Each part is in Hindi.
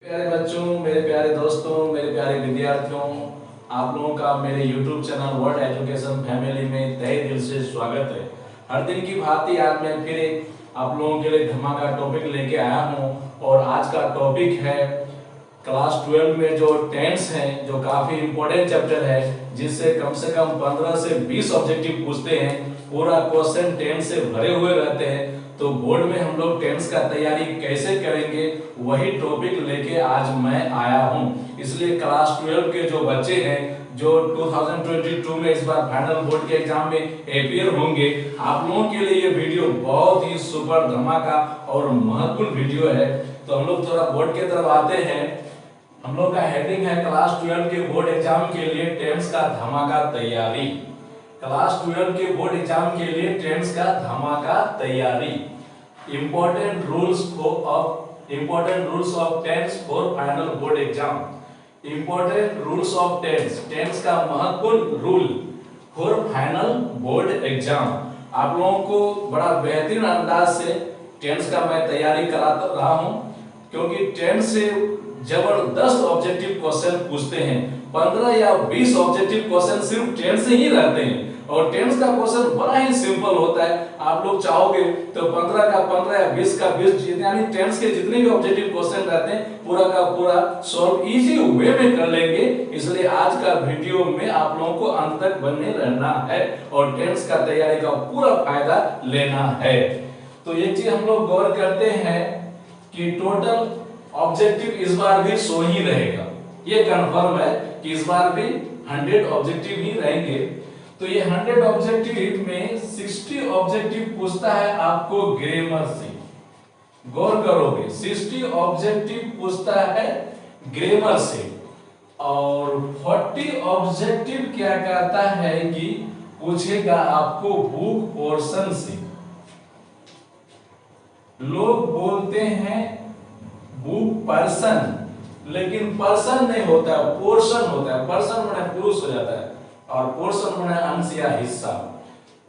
प्यारे बच्चों, मेरे प्यारे दोस्तों, मेरे प्यारे विद्यार्थियों, आप लोगों का मेरे YouTube channel world education family में तहे दिल से स्वागत है। हर दिन की भांति आज मैं फिर आप लोगों के लिए धमाका टॉपिक लेके आया हूं और आज का टॉपिक है क्लास 12 में जो टेंस हैं, जो काफी इंपॉर्टेंट चैप्टर है, जिससे कम से कम 15 से 20 ऑब्जेक्टिव पूछते हैं। पूरा क्वेश्चन टेंस से भरे हुए रहते हैं। तो बोर्ड में हम लोग टेंस का तैयारी कैसे करेंगे, वही टॉपिक लेके आज मैं आया हूं। इसलिए क्लास 12 के जो बच्चे हैं, जो 2022 में इस बार फाइनल बोर्ड के एग्जाम में अपियर होंगे, आप लोगों के लिए ये वीडियो बहुत ही सुपर धमाका और महत्वपूर्ण वीडियो है। तो हम लोग थोड़ा बोर्ड की तरफ आते हैं। हम लोग का हेडिंग है क्लास 12 के बोर्ड एग्जाम के लिए टेंस का धमाका तैयारी। क्लास 12 के बोर्ड एग्जाम के लिए टेंस का धमाका तैयारी। Important rules of tense for final board exam. Important rules of tense, tense का महत्वपूर्ण rule for final board exam. आप लोगों को बड़ा बेहतरीन अंदाज से टेंस का मैं तैयारी कराता रहा हूं, क्योंकि टेंस से जबरदस्त ऑब्जेक्टिव क्वेश्चन पूछते हैं। 15 या 20 ऑब्जेक्टिव क्वेश्चन सिर्फ टेंस से ही रहते हैं और टेंस का क्वेश्चन बड़ा ही सिंपल होता है। आप लोग चाहोगे तो 15 का 15 या 20 का 20, यानी टेंस के जितने भी ऑब्जेक्टिव क्वेश्चन रहते हैं पूरा का पूरा सॉल्व इजी वे में कर लेंगे। इसलिए आज का वीडियो में आप लोगों को अंत तक बने रहना है और टेंस का तैयारी का पूरा फायदा लेना है। तो एक चीज हम लोग गौर करते हैं कि टोटल ऑब्जेक्टिव इस बार भी 100 ही रहेगा। ये कंफर्म है कि इस बार भी 100 ऑब्जेक्टिव ही रहेंगे। तो ये 100 ऑब्जेक्टिव में 60 ऑब्जेक्टिव पूछता है आपको ग्रामर से। गौर करोगे, 60 ऑब्जेक्टिव पूछता है ग्रामर से और 40 ऑब्जेक्टिव क्या कहता है कि पूछेगा आपको बुक पोर्शन से। लोग बोलते हैं बुक पर्सन, लेकिन पर्सन नहीं होता है, पोर्शन होता है। पर्सन माने पुरुष हो जाता है और पोर्शन माने अंश या हिस्सा।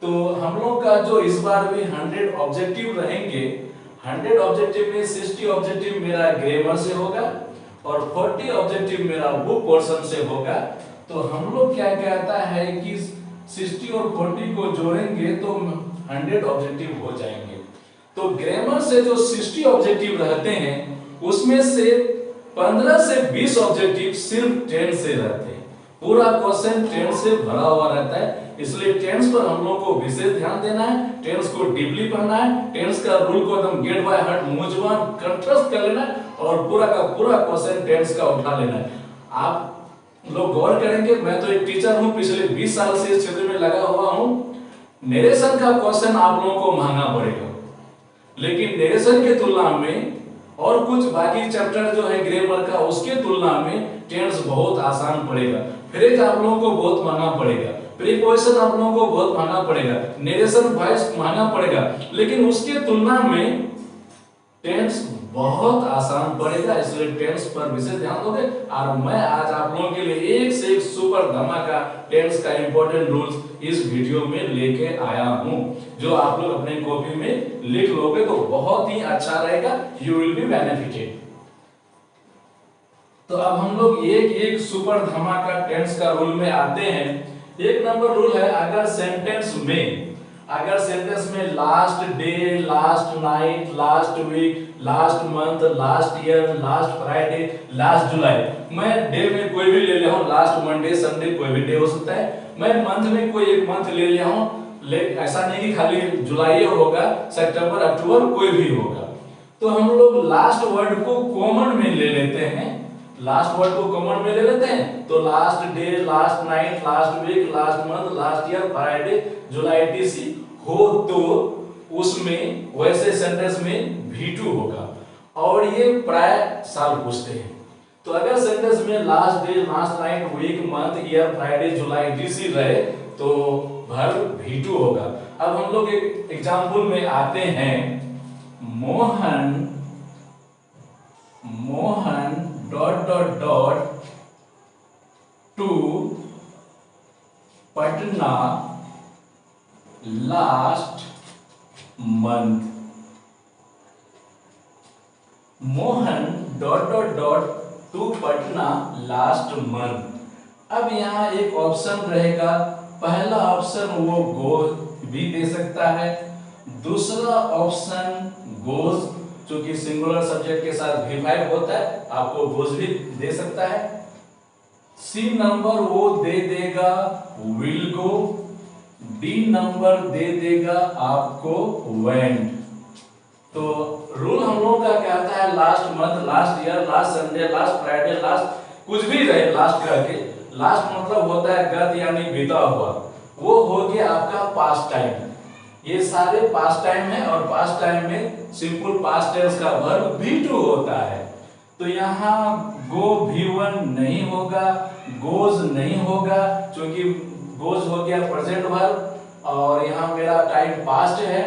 तो हम लोग का जो इस बार भी 100 ऑब्जेक्टिव रहेंगे, 100 ऑब्जेक्टिव में 60 ऑब्जेक्टिव मेरा ग्रामर से होगा और 40 ऑब्जेक्टिव मेरा बुक पोर्शन से होगा। तो हम लोग क्या कहता है कि 60 और 40 को जोड़ेंगे तो 100 ऑब्जेक्टिव हो जाएंगे। तो ग्रामर से जो 60 ऑब्जेक्टिव रहते हैं उसमें से 15 से 20 ऑब्जेक्टिव सिर्फ टेंस से रहते हैं। पूरा क्वेश्चन टेंस से भरा हुआ रहता है। इसलिए टेंस पर हम लोग को विशेष ध्यान देना है, टेंस को डीपली पढ़ना है, टेंस का रूल को एकदम गेट बाय हार्ट मुंहजुबान कंठस्थ कर लेना है और पूरा का पूरा क्वेश्चन टेंस का उठा लेना है। आप लोग गौर करेंगे, मैं तो एक टीचर हूं, पिछले 20 साल से इस क्षेत्र में लगा हुआ हूं। नरेशन का क्वेश्चन आप लोगों को महंगा पड़ेगा, लेकिन नरेशन के तुलना में और कुछ बाकी चैप्टर जो है ग्रामर का, उसके तुलना में टेंस बहुत आसान पड़ेगा। फ्रेज आप लोगों को बहुत महंगा पड़ेगा, प्रीपोजिशन आप लोगों को बहुत महंगा पड़ेगा, नरेशन वॉइस महंगा पड़ेगा, लेकिन उसके तुलना में टेंस बहुत आसान पड़ेगा। इसलिए टेंस पर विशेष ध्यान दोगे। और मैं आज आप लोगों के लिए एक से एक सुपर धमाका टेंस का इंपॉर्टेंट रूल्स इस वीडियो में लेके आया हूं, जो आप लोग अपने कॉपी में लिख लोगे तो बहुत ही अच्छा रहेगा। You will be benefited. तो अब हम लोग एक एक सुपर धमाका टेंस का रूल में आते हैं। एक नंबर रूल है, अगर सेंटेंस में last day, last night, last week, last month, last year, last Friday, last July, मैं डे में कोई भी ले लिया हूं, लास्ट मंडे, संडे, कोई भी डे हो सकता है। मैं मंथ में कोई एक मंथ ले लिया हूं, ऐसा नहीं कि खाली जुलाई होगा, सितंबर, अक्टूबर, कोई भी होगा। तो हम लोग लास्ट वर्ड को कॉमन में ले लेते हैं। लास्ट वर्ड को कॉमन में ले लेते हैं तो last day, last night, last week, last month, last year, Friday, July, etc हो तो उसमें वैसे सेंटेंस में V2 होगा और ये प्राय साल पूछते हैं। तो अगर सेंटेंस में last day, last night, week, month, year, Friday, July, etc रहे तो वर्ब V2 होगा। अब हम लोग एक एग्जांपल में आते हैं। Mohan dot dot dot to Patna last month. Mohan dot dot dot to Patna last month. अब यहाँ एक ऑप्शन रहेगा, पहला ऑप्शन वो गो भी दे सकता है, दूसरा ऑप्शन गोज, क्योंकि सिंगुलर सब्जेक्ट के साथ V5 होता है, आपको गोज भी दे सकता है। सी नंबर वो दे देगा विल गो, डी नंबर दे देगा आपको वेंट। तो रूल हम लोग का कहता है last month, last year, last Sunday, last Friday, last कुछ भी रहे लास्ट करके, लास्ट मतलब होता है गत यानी बीता हुआ, वो हो गया आपका पास्ट टाइम। ये सारे पास्ट टाइम है और पास्ट टाइम में सिंपल पास्ट टेंस का वर्ब V2 होता है। तो यहाँ गो V1 नहीं होगा, गोज नहीं होगा, क्योंकि गोज हो गया प्रेजेंट वर्ब और यहाँ मेरा टाइम पास्ट है।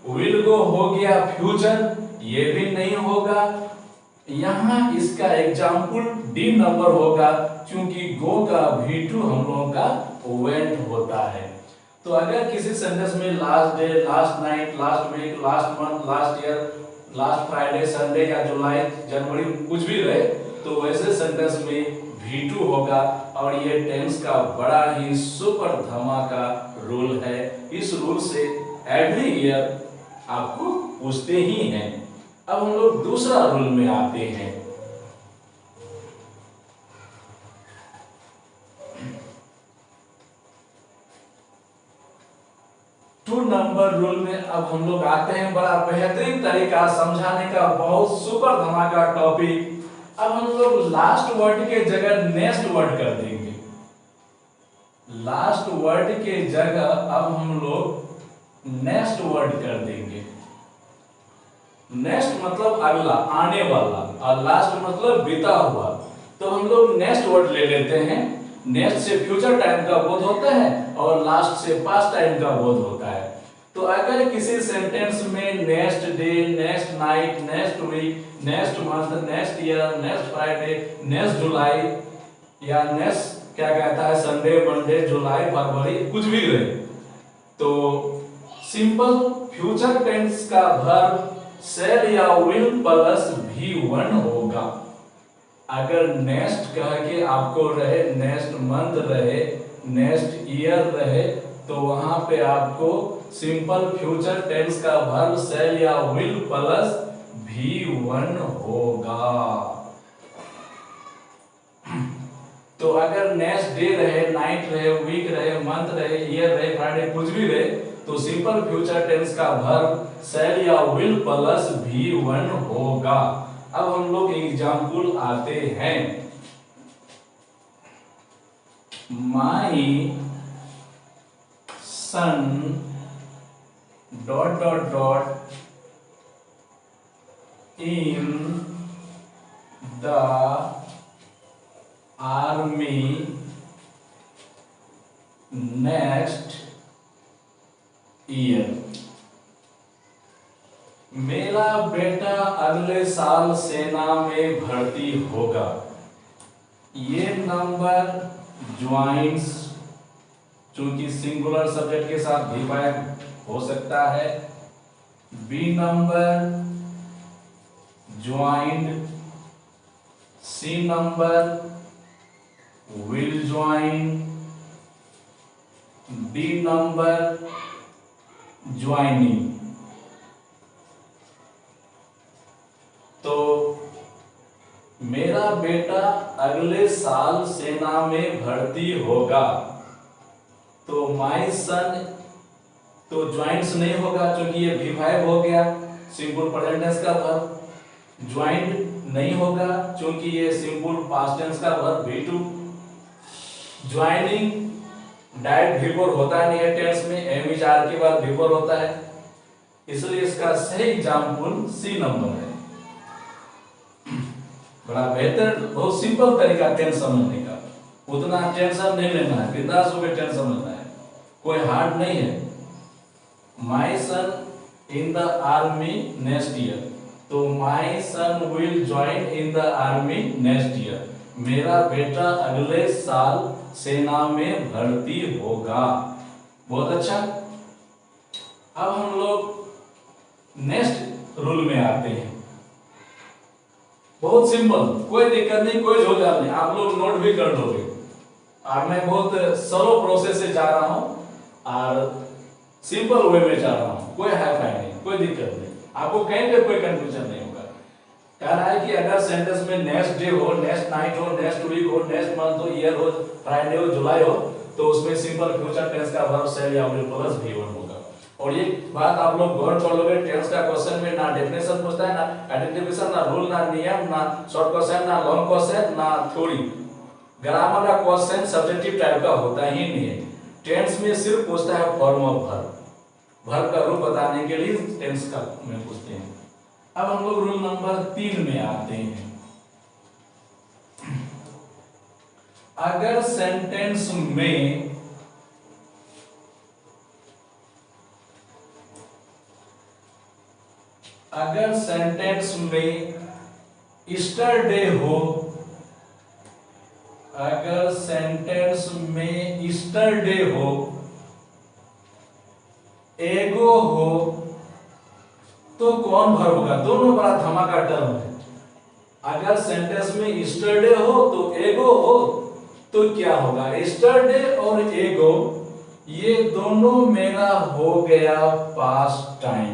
विल गो हो गया फ्यूचर, ये भी नहीं होगा। यहाँ इसका एग्जाम्पल डी नंबर होगा, क्योंकि गो का V2 हम लोगों का वेंट होता है। तो अगर किसी सेंटेंस में last day, last night, last week, last month, last year, last Friday, Sunday या जुलाई, जनवरी कुछ भी रहे, तो वैसे सेंटेंस में V2 होगा और ये टेंस का बड़ा ही सुपर धमाका रूल है। इस रूल से एवरी ईयर आपको पूछते ही हैं। अब हम लोग दूसरा रूल में आते हैं। टू नंबर रूल में अब हम लोग आते हैं, बड़ा बेहतरीन तरीका समझाने का, बहुत सुपर धमाका टॉपिक। अब हम लोग लास्ट वर्ड के जगह नेक्स्ट वर्ड कर देंगे। लास्ट वर्ड के जगह अब हम लोग नेक्स्ट वर्ड कर देंगे। नेक्स्ट मतलब अगला, आने वाला, और लास्ट मतलब बीता हुआ। तो हम लोग नेक्स्ट वर्ड ले लेते हैं। नेक्स्ट से फ्यूचर टाइम का बोध होता है और लास्ट से पास्ट टाइम का बोध होता है। तो अगर किसी सेंटेंस में next day, next night, next week, next month, next year, next Friday, next July या नेक्स्ट क्या कहता है संडे, मंडे, जुलाई, फरवरी कुछ भी रहे, तो सिंपल फ्यूचर टेंस का वर्ब शैल या विल प्लस V1 होगा। अगर नेक्स्ट कह के आपको रहे, नेक्स्ट मंथ रहे, नेक्स्ट ईयर रहे, तो वहां पे आपको सिंपल फ्यूचर टेंस का वर्ब शैल या विल प्लस V1 होगा। तो अगर नेक्स्ट डे रहे, नाइट रहे, वीक रहे, मंथ रहे, ईयर रहे, फ्राइडे कुछ भी रहे, तो सिंपल फ्यूचर टेंस का वर्ब शैल या विल प्लस V1 होगा। अब हम लोग एग्जाम्पल आते हैं। My son dot dot dot in the army next year. मेरा बेटा अगले साल सेना में भर्ती होगा। ये नंबर ज्वाइंट्स, चूंकि सिंगुलर सब्जेक्ट के साथ V5 हो सकता है। B number join, C number will join, D number joining. तो मेरा बेटा अगले साल सेना में भर्ती होगा। तो माई सन तो ज्वाइंट्स नहीं होगा, क्योंकि ये V5 हो गया, सिंपल प्रेजेंट टेंस का वर्ब। ज्वाइंट नहीं होगा, क्योंकि ये सिंपल पास्ट टेंस का verb V2। Joining direct V4 होता नहीं है टेंस में, M-R के बाद V4 होता है, इसलिए इसका सही एग्जाम्पल सी नंबर है। बड़ा बेहतर, बहुत सिंपल तरीका टेंस समझने का, उतना टेंशन नहीं लेना है, बिंदास होकर टेंस समझना है, कोई हार्ड नहीं है। My son in the army next year, तो my son will join in the army next year. मेरा बेटा अगले साल सेना में भर्ती होगा। बहुत अच्छा। अब हम लोग नेक्स्ट रूल में आते हैं। बहुत सिंपल, कोई दिक्कत नहीं, कोई झोझाल नहीं, आप लोग नोट भी कर लोगे। और मैं बहुत स्लो प्रोसेस से जा रहा हूँ और सिंपल वे में जा रहा हूँ, कोई हाई फाई नहीं, कोई दिक्कत नहीं, आपको कहीं पे कोई कंफ्यूजन नहीं होगा। कह रहा है कि अगर सेंटेंस में नेक्स्ट डे हो, नेक्स्ट नाइट हो, नेक्स्ट वीक हो, नेक्स्ट मंथ हो, ईयर हो, फ्राइडे हो, जुलाई हो, तो उसमें सिंपल फ्यूचर टेंस का वर्ब सेल या विल प्लस V1 होगा। और ये बात आप लोग गौर कर लोगे, टेंस का क्वेश्चन में ना डेफिनेशन पूछता है, ना आइडेंटिफिकेशन, ना रूल, ना नियम, ना शॉर्ट क्वेश्चन, ना लॉन्ग क्वेश्चन, ना थ्योरी। ग्रामर का क्वेश्चन सब्जेक्टिव टाइप का होता ही नहीं है। टेंस में सिर्फ पूछता है फॉर्म ऑफ वर्ब, वर्ब का रूप बताने के लिए टेंस का में पूछते हैं। अब हम लोग रूल नंबर 3 में आते हैं। अगर सेंटेंस में ईस्टरडे हो, अगर सेंटेंस में ईस्टरडे हो, एगो हो, तो कौन वर्ब होगा? दोनों बड़ा धमाका टर्म है। अगर सेंटेंस में ईस्टरडे हो तो एगो हो तो क्या होगा? ईस्टरडे और एगो ये दोनों मेरा हो गया पास्ट टाइम।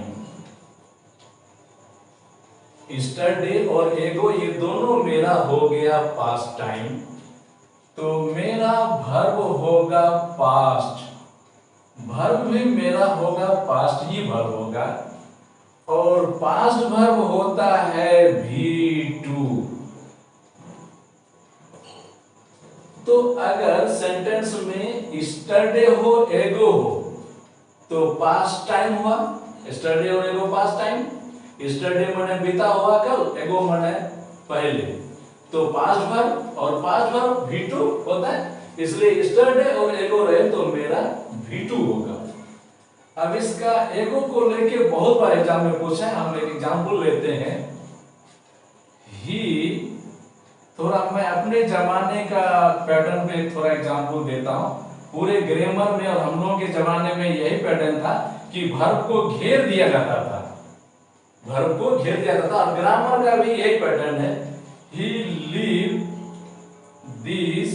ईस्टरडे और एगो ये दोनों मेरा हो गया पास्ट टाइम, तो मेरा वर्ब होगा पास्ट, वर्ब भी मेरा होगा पास्ट ही वर्ब होगा, और पास्ट वर्ब होता है V2। तो अगर सेंटेंस में ईस्टरडे हो, एगो हो, तो पास्ट टाइम हुआ, ईस्टरडे और एगो पास्ट टाइम। ईस्टरडे माने बीता हुआ कल, एगो माने पहले, तो पास्ट वर्ब, और पास्ट वर्ब V2 होता है, इसलिए ईस्टरडे और एगो रहे तो मेरा V2 होगा। अब इसका एगो को लेके बहुत बार एग्जाम में पूछा है, हम एक एग्जांपल लेते हैं। ही, थोड़ा मैं अपने जमाने का पैटर्न पे थोड़ा एग्जांपल देता हूं। पूरे ग्रामर में और हम लोगों के जमाने में यही पैटर्न था कि वर्ब को घेर दिया जाता था, वर्ब को घेर दिया जाता था, और ग्रामर का भी यही पैटर्न है। He live this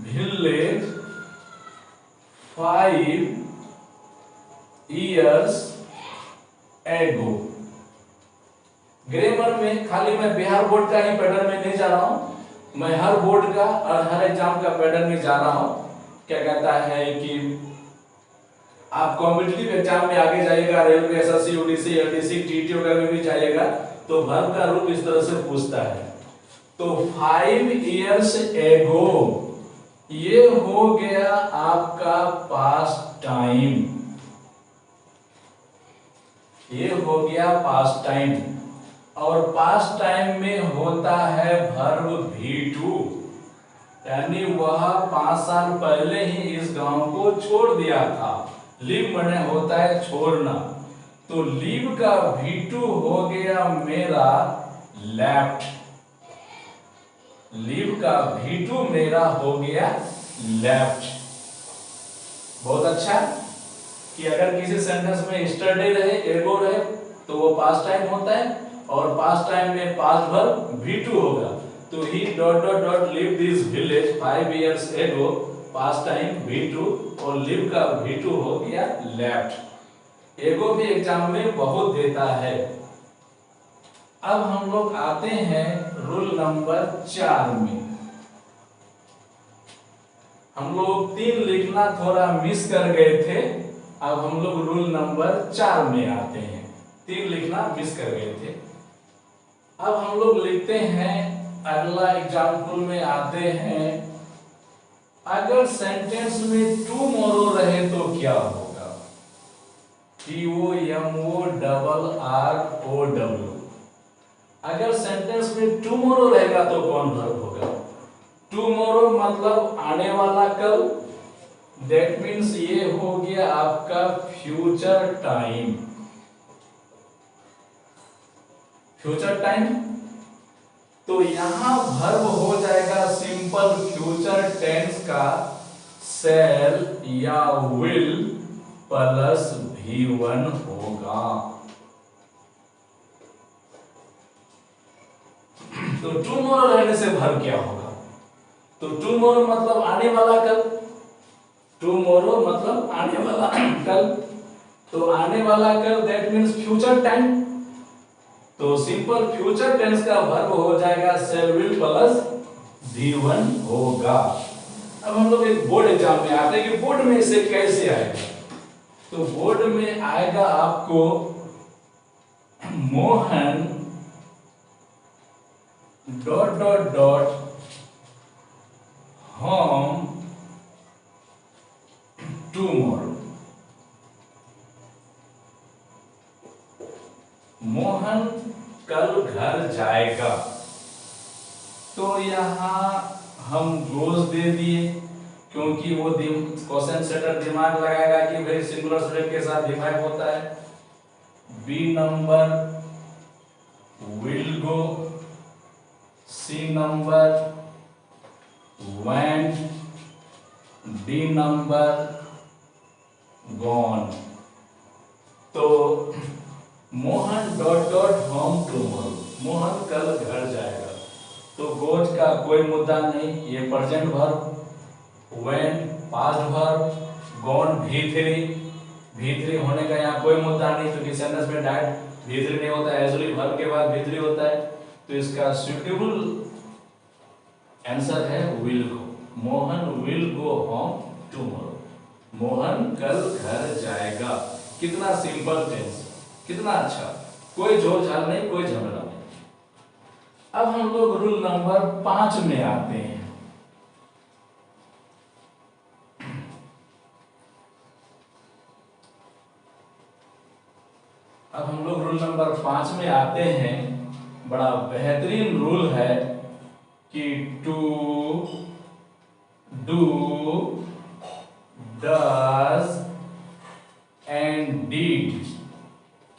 village 5 years ago। Grammar में खाली मैं बिहार बोर्ड का ही पैटर्न में नहीं जा रहा हूं, मैं हर बोर्ड का और हर एग्जाम का पैटर्न में जा रहा हूं। क्या कहता है कि आप कॉम्पिटिटिव एग्जाम में आगे जाइएगा, railway, SSC, UDC, LDC, TT वगैरह में भी जाइएगा, तो वर्ब का रूप इस तरह से पूछता है। तो 5 years ago ये हो गया आपका पास्ट टाइम, ये हो गया पास्ट टाइम, और पास्ट टाइम में होता है वर्ब V2, यानी वह 5 साल पहले ही इस गांव को छोड़ दिया था। लीव माने होता है छोड़ना, तो लीव का V2 हो गया मेरा लेफ्ट, लीव का V2 मेरा हो गया लेफ्ट। बहुत अच्छा कि अगर किसी सेंटेंस में ईस्टरडे रहे, एगो रहे, तो वो पास्ट टाइम होता है, और पास्ट टाइम में पास्ट वर्ब V2 होगा। तो he dot dot dot live this village 5 years ago, past time V2, और लिव का V2 हो गया लेफ्ट। एगो भी एग्जाम में बहुत देता है। अब हम लोग आते हैं रूल नंबर 4 में। हम लोग 3 लिखना थोड़ा मिस कर गए थे, अब हम लोग रूल नंबर 4 में आते हैं। 3 लिखना मिस कर गए थे। अब हम लोग लिखते हैं, अगला एग्जाम्पल में आते हैं। अगर सेंटेंस में टुमारो रहे तो क्या होगा? TOMORROW। अगर सेंटेंस में टुमारो रहेगा तो कौन वर्ब होगा? टुमारो मतलब आने वाला कल, दैट मीन्स ये हो गया आपका फ्यूचर टाइम। फ्यूचर टाइम, तो यहां वर्ब हो जाएगा सिंपल फ्यूचर टेंस का शैल या विल प्लस V1 होगा। तो टुमारो रहने से वर्ब क्या होगा? तो टुमारो मतलब आने वाला कल, टुमारो मतलब आने वाला कल, तो आने वाला कल दैट मीन्स फ्यूचर टाइम। तो सिंपल फ्यूचर टेंस का वर्ब हो जाएगा शैल विल प्लस V1 होगा। अब हम लोग एक बोर्ड एग्जाम में आते हैं कि बोर्ड में इसे कैसे आएगा। तो बोर्ड में आएगा आपको Mohan dot dot dot home tomorrow. Mohan कल घर जाएगा। तो यहां हम गोज दे दिए क्योंकि वो क्वेश्चन सेटर दिमाग लगाएगा कि भाई सिंगुलर सब्जेक्ट के साथ डिवाइड होता है। B number will go, C number went, D number gone. तो Mohan dot dot home tomorrow, Mohan कल घर जाएगा। तो गोज का कोई मुद्दा नहीं, ये present verb, went past verb, gone V3 होने का यहाँ कोई मुद्दा नहीं क्योंकि सेंटेंस में डायरेक्ट V3 नहीं होता है, एजुअली वर्ब के बाद V3 होता है। तो इसका सुटेबल आंसर है will go. Mohan will go home tomorrow, Mohan कल घर जाएगा। कितना सिंपल टेंस, कितना अच्छा, कोई झोल झाल नहीं, कोई झमेला नहीं। अब हम लोग रूल नंबर 5 में आते हैं। अब हम लोग रूल नंबर 5 में आते हैं। बड़ा बेहतरीन रूल है कि to, do, does and did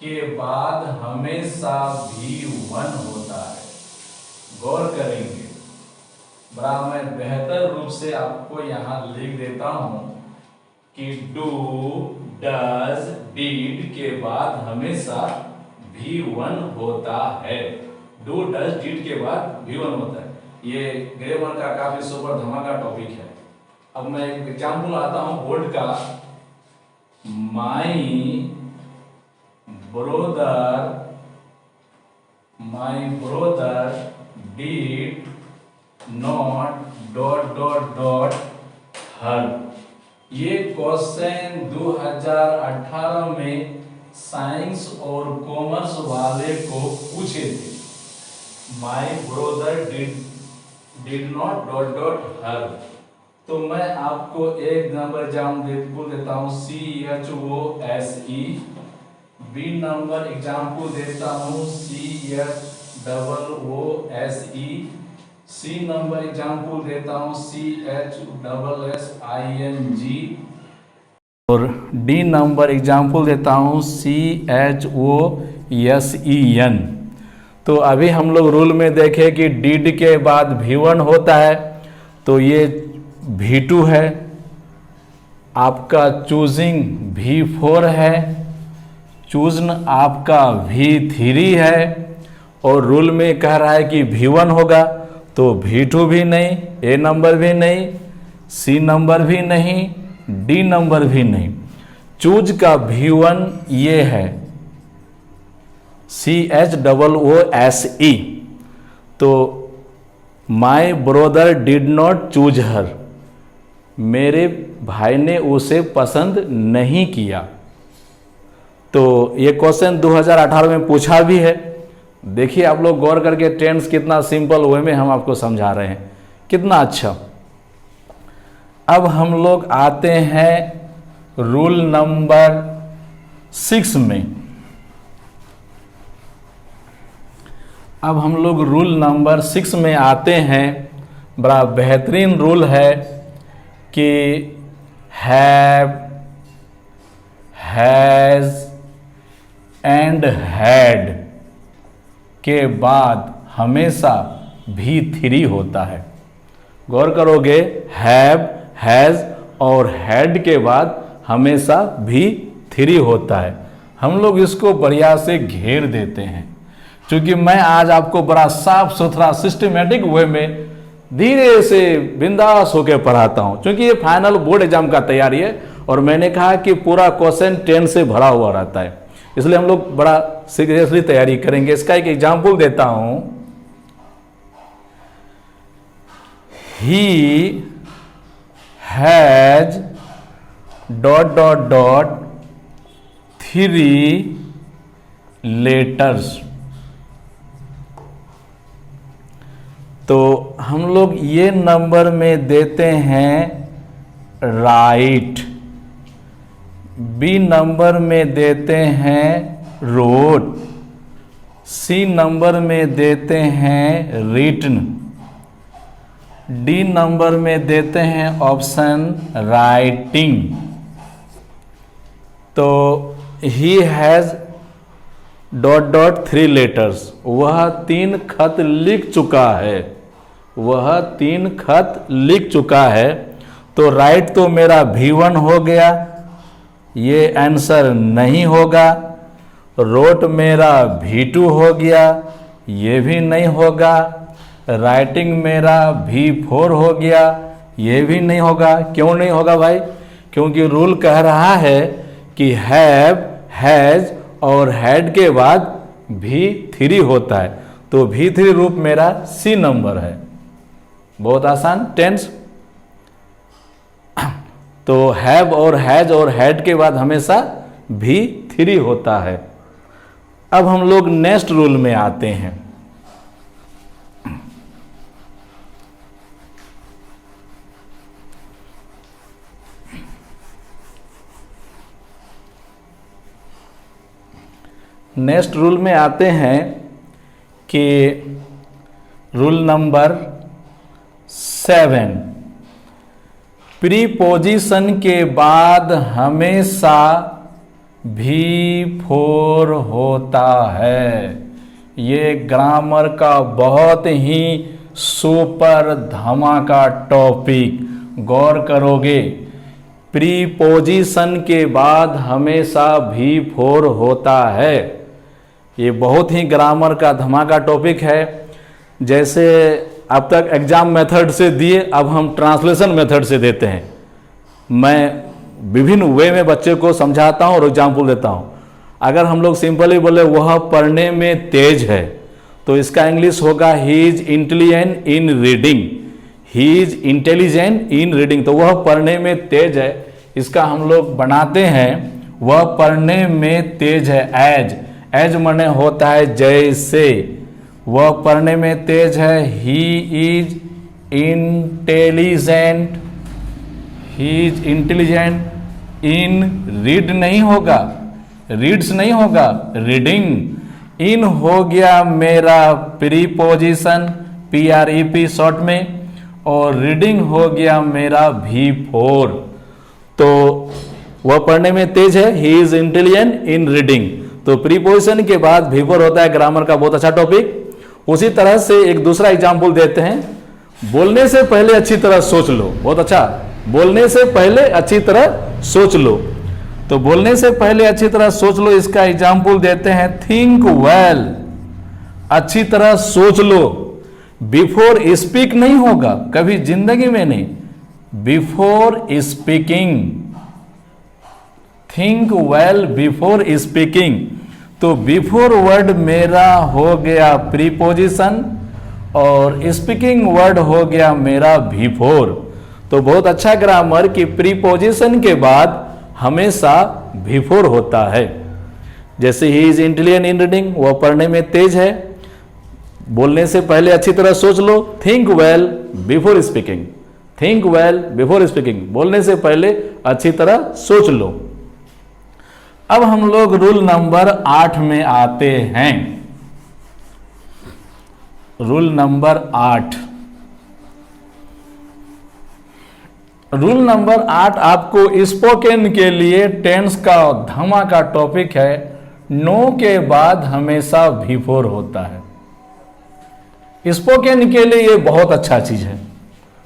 के बाद हमेशा V1 होता है। गौर करेंगे, बड़ा मैं बेहतर रूप से आपको यहां लिख देता हूं कि डू, डज, डीड के बाद हमेशा V1 होता है। डू, डज, डीड के बाद V1 होता है। ये ग्रामर का काफी सुपर धमाका टॉपिक है। अब मैं एक एग्जाम्पल आता हूं बोर्ड का। My brother did not dot dot dot her. ये क्वेश्चन 2018 में साइंस और कॉमर्स वाले को पूछे थे। My brother did not dot dot her. तो मैं आपको एक नंबर एग्जाम्पल देता हूँ CHOSE। बी नंबर एग्जाम्पल देता हूँ CHOOSE। सी नंबर एग्जाम्पल देता हूँ CHSSING। और डी नंबर एग्जाम्पल देता हूँ CHOSEN। तो अभी हम लोग रूल में देखें कि डीड के बाद V1 होता है, तो ये V2 है। आपका चूजिंग V4 है, चूजन आपका V3 है। और रूल में कह रहा है कि V1 होगा, तो V2 भी नहीं, ए नंबर भी नहीं, सी नंबर भी नहीं, डी नंबर भी नहीं। चूज का V1 ये है CHOOSE। तो माई ब्रोदर डिड नॉट चूज हर, मेरे भाई ने उसे पसंद नहीं किया। तो ये क्वेश्चन 2018 में पूछा भी है। देखिए आप लोग गौर करके, टेंस कितना सिंपल वे में हम आपको समझा रहे हैं, कितना अच्छा। अब हम लोग आते हैं रूल नंबर 6 में। अब हम लोग रूल नंबर 6 में आते हैं। बड़ा बेहतरीन रूल है कि हैव, हैज एंड हैड के बाद हमेशा V3 होता है। गौर करोगे, हैव, हैज और हैड के बाद हमेशा V3 होता है। हम लोग इसको बढ़िया से घेर देते हैं। क्योंकि मैं आज आपको बड़ा साफ सुथरा सिस्टमेटिक वे में धीरे से बिंदास होकर पढ़ाता हूं, क्योंकि ये फाइनल बोर्ड एग्जाम का तैयारी है और मैंने कहा कि पूरा क्वेश्चन 10 से भरा हुआ रहता है, इसलिए हम लोग बड़ा सीरियसली तैयारी करेंगे। इसका एक एग्जाम्पल देता हूं। He has ... 3 letters. तो हम लोग ये नंबर में देते हैं राइट, बी नंबर में देते हैं रोट, सी नंबर में देते हैं रिटन, डी नंबर में देते हैं ऑप्शन राइटिंग। तो ही हैज ... 3 लेटर्स, वह 3 खत लिख चुका है, वह 3 खत लिख चुका है। तो राइट तो मेरा V1 हो गया, ये आंसर नहीं होगा। रोट मेरा V2 हो गया, ये भी नहीं होगा। राइटिंग मेरा V4 हो गया, ये भी नहीं होगा। क्यों नहीं होगा भाई? क्योंकि रूल कह रहा है कि हैव, हैज और हैड के बाद V3 होता है, तो V3 रूप मेरा C नंबर है। बहुत आसान टेंस। तो हैव और हैज और हैड के बाद हमेशा V3 होता है। अब हम लोग नेक्स्ट रूल में आते हैं। नेक्स्ट रूल में आते हैं कि रूल नंबर 7, प्रीपोजिशन के बाद हमेशा V4 होता है। ये ग्रामर का बहुत ही सुपर धमाका टॉपिक, गौर करोगे। प्रीपोजिशन के बाद हमेशा V4 होता है। ये बहुत ही ग्रामर का धमाका टॉपिक है। जैसे अब तक एग्जाम मेथड से दिए, अब हम ट्रांसलेशन मेथड से देते हैं। मैं विभिन्न वे में बच्चे को समझाता हूं और एग्जाम्पल देता हूं। अगर हम लोग सिंपली बोले वह पढ़ने में तेज है, तो इसका इंग्लिश होगा he is intelligent in reading. He is intelligent in reading, तो वह पढ़ने में तेज है। इसका हम लोग बनाते हैं वह पढ़ने में तेज है। एज, एज माने होता है जैसे। वह पढ़ने में तेज है। He is intelligent, he is intelligent in read नहीं होगा, रीड्स नहीं होगा, रीडिंग। इन हो गया मेरा प्रीपोजिशन, PREP शॉर्ट में, और रीडिंग हो गया मेरा V4। तो वह पढ़ने में तेज है, he is intelligent in reading. तो प्रीपोजिशन के बाद V4 होता है। ग्रामर का बहुत अच्छा टॉपिक। उसी तरह से एक दूसरा एग्जाम्पल देते हैं। बोलने से पहले अच्छी तरह सोच लो। बहुत अच्छा, बोलने से पहले अच्छी तरह सोच लो। तो बोलने से पहले अच्छी तरह सोच लो, इसका एग्जाम्पल देते हैं थिंक वेल। अच्छी तरह सोच लो। बिफोर स्पीक नहीं होगा कभी जिंदगी में नहीं, before speaking. Think well before speaking. तो बिफोर वर्ड मेरा हो गया प्रीपोजिशन और स्पीकिंग वर्ड हो गया मेरा V4। तो बहुत अच्छा ग्रामर कि प्रीपोजिशन के बाद हमेशा V4 होता है। जैसे he is intelligent in reading, वह पढ़ने में तेज है। बोलने से पहले अच्छी तरह सोच लो। Think well before speaking, think well before speaking. बोलने से पहले अच्छी तरह सोच लो। अब हम लोग रूल नंबर 8 में आते हैं। Rule number 8। रूल नंबर 8 आपको स्पोकन के लिए टेंस का धमाका टॉपिक है। नो के बाद हमेशा V4 होता है। स्पोकन के लिए ये बहुत अच्छा चीज है।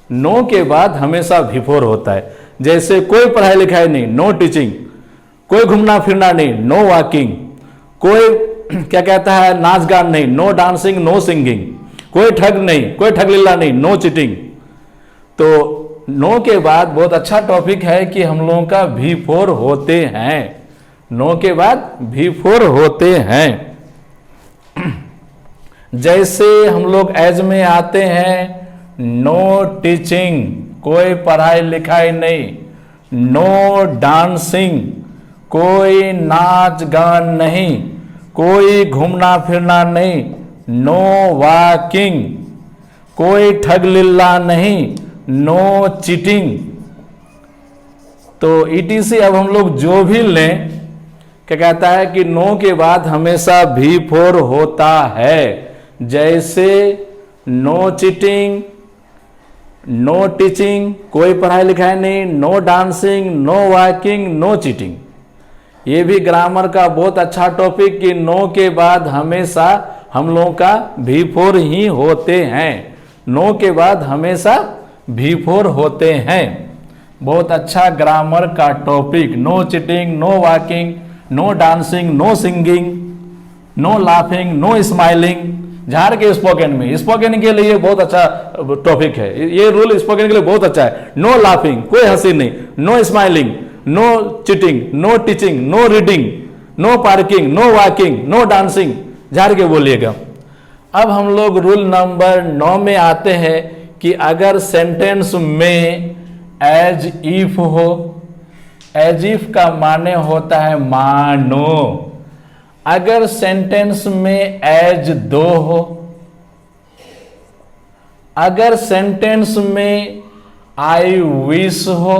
नो के बाद हमेशा V4 होता है। जैसे कोई पढ़ाई लिखाई नहीं, नो टीचिंग। कोई घूमना फिरना नहीं, नो वॉकिंग। कोई क्या कहता है, नाच गान नहीं, नो डांसिंग नो सिंगिंग, कोई ठग नहीं, कोई ठग लीला नहीं, नो चीटिंग। तो नो के बाद बहुत अच्छा टॉपिक है कि हम लोगों का V4 होते हैं, नो के बाद V4 होते हैं। जैसे हम लोग एज में आते हैं, नो टीचिंग, कोई पढ़ाई लिखाई नहीं, नो डांसिंग, कोई नाच गान नहीं, कोई घूमना फिरना नहीं, नो वॉकिंग, कोई ठग लिल्ला नहीं, नो चीटिंग। तो ETC अब हम लोग जो भी लें, क्या कहता है कि नो के बाद हमेशा V4 होता है। जैसे नो चीटिंग, नो टीचिंग, कोई पढ़ाई लिखाई नहीं, no dancing, no walking, no cheating. ये भी ग्रामर का बहुत अच्छा टॉपिक कि नो के बाद हमेशा हम लोगों का V4 ही होते हैं, नो के बाद हमेशा V4 होते हैं। बहुत अच्छा ग्रामर का topic, no cheating, no walking, no dancing, no singing, no laughing, no smiling. झाड़ के स्पोकन में, स्पोकन के लिए बहुत अच्छा टॉपिक है ये, रूल स्पोकन के लिए बहुत अच्छा है। नो लाफिंग, कोई हंसी नहीं, no smiling, no cheating, no teaching, no reading, no parking, no walking, no dancing. झाड़ के बोलिएगा। अब हम लोग रूल नंबर 9 में आते हैं कि अगर सेंटेंस में एज इफ हो, एज इफ का माने होता है मानो। अगर सेंटेंस में एज दो हो, अगर सेंटेंस में आई विश हो,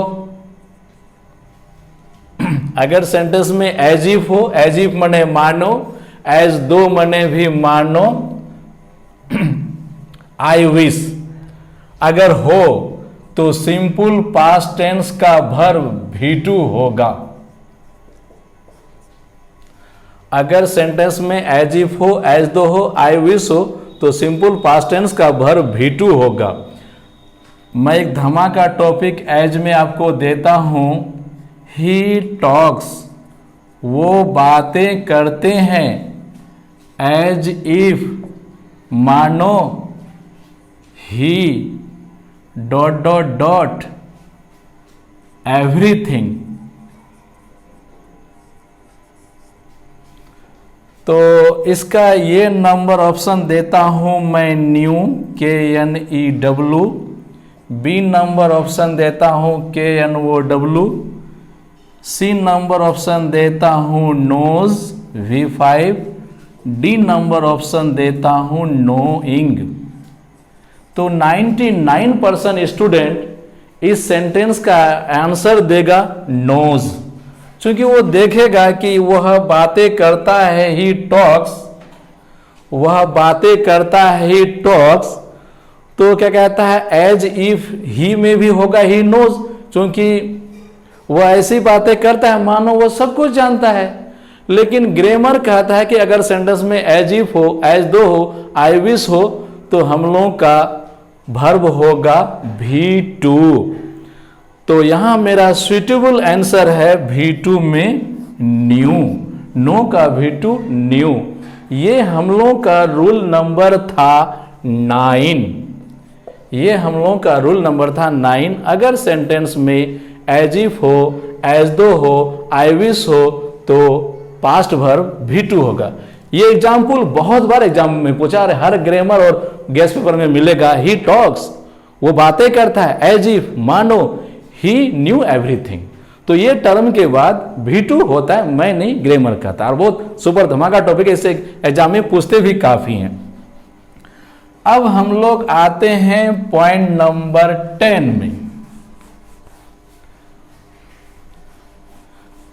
अगर सेंटेंस में एज इफ हो, एज इफ मने मानो, एज दो मने भी मानो, आई विश अगर हो तो सिंपल पास्ट टेंस का वर्ब V2 होगा। अगर सेंटेंस में एज इफ हो, एज दो हो, आई विश हो तो सिंपल पास्ट टेंस का वर्ब V2 होगा। मैं एक धमाका टॉपिक एज में आपको देता हूं। ही टॉक्स, वो बातें करते हैं, एज इफ मानो he dot dot dot everything. तो इसका ये नंबर ऑप्शन देता हूं मैं new, KNEW। B number option देता हूं KNOW। सी नंबर ऑप्शन देता हूं knows, V5। D number option देता हूं नोइंग। तो 99% स्टूडेंट इस सेंटेंस का आंसर देगा नोज, क्योंकि वो देखेगा कि वह बातें करता है, ही टॉक्स, वह बातें करता है, ही टॉक्स। तो क्या कहता है, एज इफ ही में भी होगा ही नोज, क्योंकि वह ऐसी बातें करता है मानो वो सब कुछ जानता है। लेकिन ग्रामर कहता है कि अगर सेंटेंस में एज इफ हो, एज दो हो, आई विश हो तो हम लोगों का वर्ब होगा V2। तो यहां मेरा सुइटेबल आंसर है V2 में न्यू, नो का V2 न्यू। ये हम लोगों का रूल नंबर था 9। ये हम लोगों का रूल नंबर था 9। अगर सेंटेंस में एज इफ हो, एज दो हो, आई विश हो तो पास्ट वर्ब V2 होगा। ये एग्जाम्पल बहुत बार एग्जाम में पूछा है, हर ग्रामर और गेस्ट पेपर में मिलेगा। ही टॉक्स, वो बातें करता है, एज इफ मानो, ही न्यू एवरीथिंग। तो ये टर्म के बाद V2 होता है, मैं नहीं ग्रामर कहता। और बहुत सुपर धमाका टॉपिक है, इससे एग्जाम में पूछते भी काफी हैं। अब हम लोग आते हैं पॉइंट नंबर 10 में।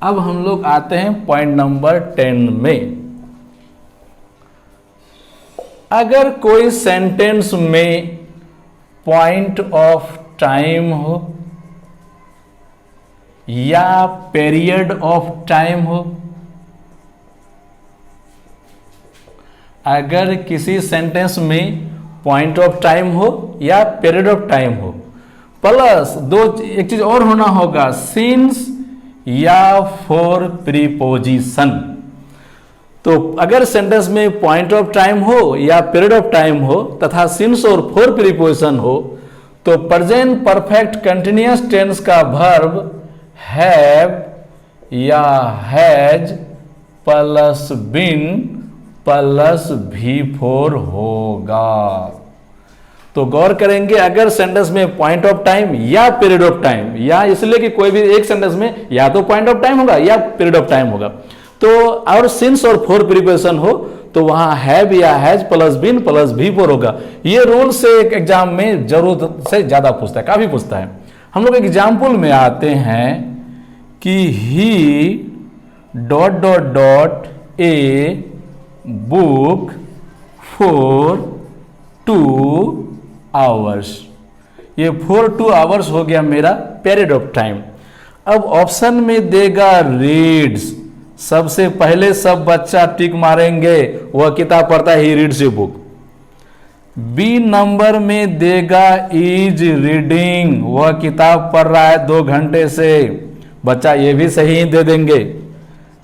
अब हम लोग आते हैं पॉइंट नंबर 10 में। अगर कोई सेंटेंस में पॉइंट ऑफ टाइम हो या पीरियड ऑफ टाइम हो, अगर किसी सेंटेंस में पॉइंट ऑफ टाइम हो या पीरियड ऑफ टाइम हो, प्लस एक चीज और होना होगा, सिंस या फॉर प्रीपोजिशन। तो अगर सेंटेंस में पॉइंट ऑफ टाइम हो या पीरियड ऑफ टाइम हो तथा सिंस और फॉर प्रीपोजिशन हो तो प्रेजेंट परफेक्ट कंटिन्यूअस टेंस का वर्ब हैव या has plus been plus V4 होगा। तो गौर करेंगे, अगर सेंटेंस में पॉइंट ऑफ टाइम या पीरियड ऑफ टाइम, या इसलिए कि कोई भी एक सेंटेंस में या तो पॉइंट ऑफ टाइम होगा या पीरियड ऑफ टाइम होगा, तो और सिंस और फॉर प्रीपोजिशन हो तो वहां हैव या has plus been plus V4 होगा। ये रूल से एक एग्जाम में जरूरत से ज्यादा पूछता है, काफी पूछता है। हम लोग एग्जाम्पल में आते हैं कि he dot dot dot a book for 2 hours. ये फॉर 2 आवर्स हो गया मेरा पीरियड ऑफ टाइम। अब ऑप्शन में देगा रीड्स, सबसे पहले सब बच्चा टिक मारेंगे, वह किताब पढ़ता है, he reads a book. B number में देगा इज रीडिंग, वह किताब पढ़ रहा है 2 घंटे से, बच्चा ये भी सही ही दे देंगे।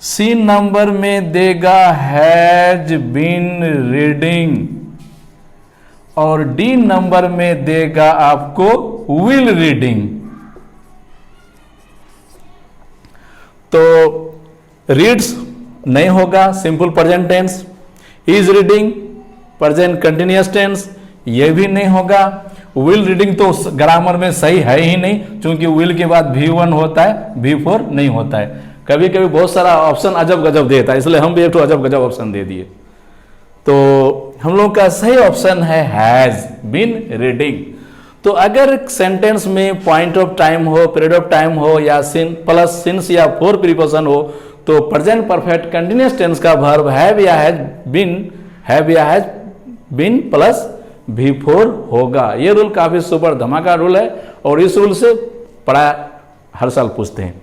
सी नंबर में देगा हैज बीन रीडिंग और डी नंबर में देगा आपको विल रीडिंग। तो रीड्स नहीं होगा, simple present tense. Is reading present continuous tense, यह भी नहीं होगा। विल रीडिंग तो ग्रामर में सही है ही नहीं, क्योंकि विल के बाद V1 होता है, V4 नहीं होता है। कभी कभी बहुत सारा ऑप्शन अजब गजब देता है, इसलिए हम भी एक तो अजब गजब ऑप्शन दे दिए। तो हम लोग का सही ऑप्शन है हैज बीन रीडिंग। तो अगर सेंटेंस में पॉइंट ऑफ टाइम हो, पीरियड ऑफ टाइम हो या प्लस सिंस या फॉर प्रीपोजिशन हो तो प्रेजेंट परफेक्ट कंटिन्यूअस टेंस का वर्ब हैव या हैज बीन प्लस V4 होगा। ये रूल काफी सुपर धमाका रूल है और इस रूल से पढ़ा हर साल पूछते हैं।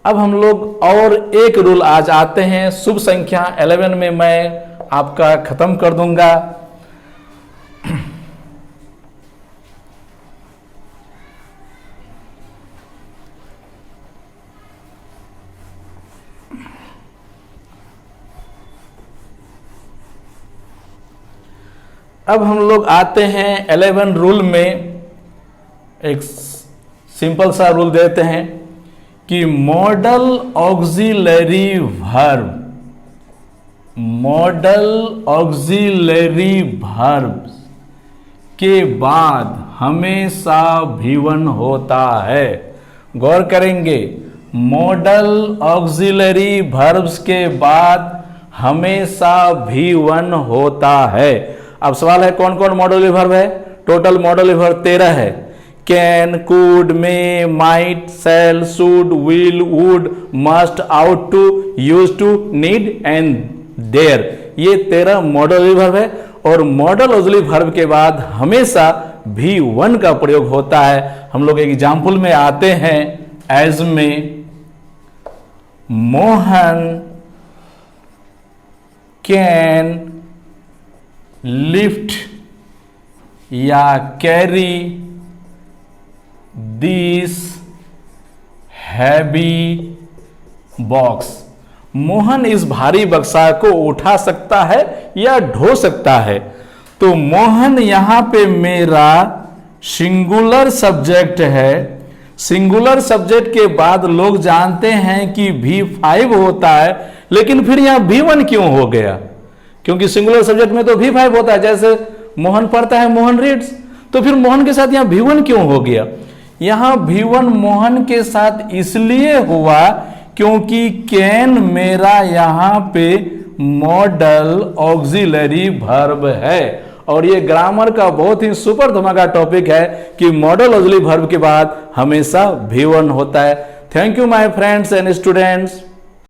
अब हम लोग और एक रूल आज आते हैं, शुभ संख्या 11 में मैं आपका खत्म कर दूंगा। अब हम लोग आते हैं 11 रूल में। एक सिंपल सा रूल देते हैं कि model auxiliary verb, model auxiliary verb के बाद हमेशा V1 होता है। गौर करेंगे, मॉडल ऑक्सिलरी वर्ब्स के बाद हमेशा V1 होता है। अब सवाल है कौन कौन मॉडल वर्ब है? टोटल मॉडल वर्ब 13 है। Can, could, may, might, shall, should, will, would, must, ought to, used to, need and dare, ये 13 मॉडल वर्ब है। और मॉडल ऑक्सिलरी वर्ब के बाद हमेशा V1 का प्रयोग होता है। हम लोग एग्जाम्पल में आते हैं, एज में मोहन कैन लिफ्ट या carry this heavy box. Mohan इस भारी बक्सा को उठा सकता है या ढो सकता है। तो मोहन यहां पे मेरा सिंगुलर सब्जेक्ट है। सिंगुलर सब्जेक्ट के बाद लोग जानते हैं कि V5 होता है, लेकिन फिर यहां V1 क्यों हो गया? क्योंकि सिंगुलर सब्जेक्ट में तो V5 होता है, जैसे मोहन पढ़ता है, मोहन रीड्स, तो फिर मोहन के साथ यहां V1 क्यों हो गया? यहां V1 मोहन के साथ इसलिए हुआ क्योंकि कैन मेरा यहां पे मॉडल ऑक्सिलरी वर्ब है। और ये ग्रामर का बहुत ही सुपर धमाका टॉपिक है कि मॉडल ऑक्सिलरी वर्ब के बाद हमेशा V1 होता है। Thank you my friends and students.